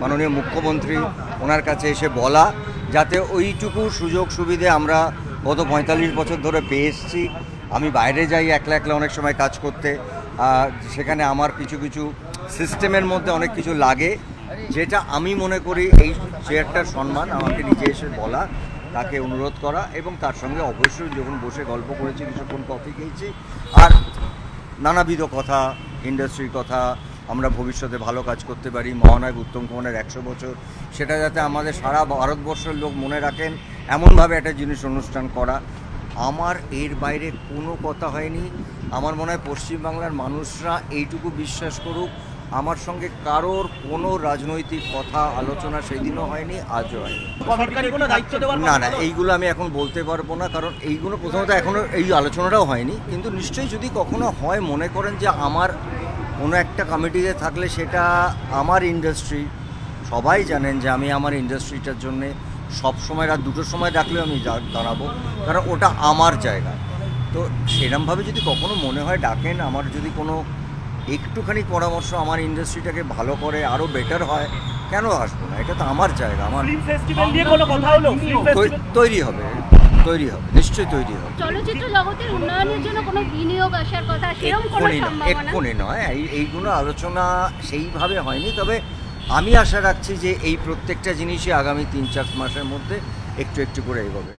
মাননীয় মুখ্যমন্ত্রী ওনার কাছে এসে বলা, যাতে ওইটুকু সুযোগ সুবিধে আমরা গত ৪৫ বছর ধরে পেয়ে এসেছি। আমি বাইরে যাই একলা একলা অনেক সময় কাজ করতে, সেখানে আমার কিছু কিছু সিস্টেমের মধ্যে অনেক কিছু লাগে, যেটা আমি মনে করি এই চেয়ারটার সম্মান আমাকে নিজে এসে বলা, তাকে অনুরোধ করা, এবং তার সঙ্গে অবশ্যই যখন বসে গল্প করেছি, কিছুক্ষণ কফি খেয়েছি, আর নানাবিধ কথা, ইন্ডাস্ট্রির কথা, আমরা ভবিষ্যতে ভালো কাজ করতে পারি, মহানায়ক উত্তম কুমারের ১০০ বছর, সেটা যাতে আমাদের সারা ভারতবর্ষের লোক মনে রাখেন এমনভাবে একটা জিনিস অনুষ্ঠান করা। আমার এর বাইরে কোনো কথা হয়নি। আমার মনে হয় পশ্চিমবাংলার মানুষরা এইটুকু বিশ্বাস করুক, আমার সঙ্গে কারোর কোনো রাজনৈতিক কথা আলোচনা সেই দিনও হয়নি, আজও হয়নি। না না, এইগুলো আমি এখন বলতে পারবো না, কারণ এইগুলো প্রথমত এখনও এই আলোচনাটাও হয়নি। কিন্তু নিশ্চয়ই যদি কখনো হয়, মনে করেন যে আমার কোনো একটা কমিটিতে থাকলে সেটা আমার ইন্ডাস্ট্রি, সবাই জানেন যে আমি আমার ইন্ডাস্ট্রিটার জন্যে সবসময় রাত ২টোর সময় ডাকলেও আমি দাঁড়াবো, কারণ ওটা আমার জায়গা। তো সেরমভাবে যদি কখনো মনে হয় ডাকেন, আমার যদি কোনো একটুখানি পরামর্শ আমার ইন্ডাস্ট্রিটাকে ভালো করে আরও বেটার হয়, কেন আসবো না? এটা তো আমার জায়গা। আমার তৈরি হবে, নিশ্চয়ই তৈরি হবে। চলচ্চিত্র জগতের উন্নয়নের জন্য কোনো বিনিয়োগ আসার কথা সেরকম কোনো সম্ভাবনা? এক্ষুনি নয়, এইগুলো আলোচনা সেইভাবে হয়নি। তবে আমি আশা রাখছি যে এই প্রত্যেকটা জিনিসই আগামী ৩-৪ মাসের মধ্যে একটু একটু করে এগোবে।